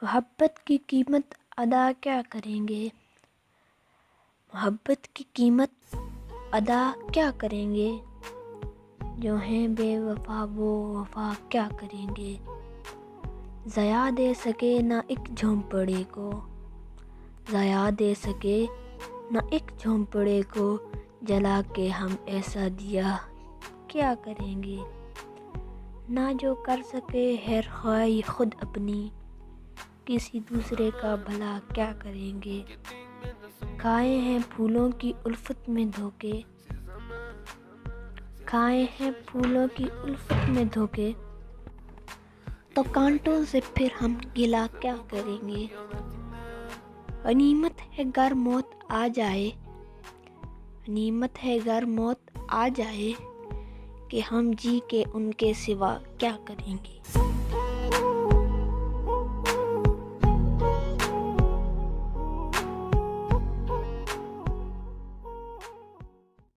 मोहब्बत की कीमत अदा क्या करेंगे? मोहब्बत की कीमत अदा क्या करेंगे? जो हैं बेवफा वो वफा क्या करेंगे? ज़या दे सके ना एक झोंपड़े को, ज़या दे सके ना एक झोंपड़े को, जला के हम ऐसा दिया क्या करेंगे? ना जो कर सके है ख्वाही खुद अपनी, किसी दूसरे का भला क्या करेंगे? खाए हैं फूलों की उल्फत में धोखे, खाए हैं फूलों की उल्फत में धोखे, तो कांटों से फिर हम गिला क्या करेंगे? गनीमत है गर मौत आ जाए, गनीमत है गर मौत आ जाए, कि हम जी के उनके सिवा क्या करेंगे?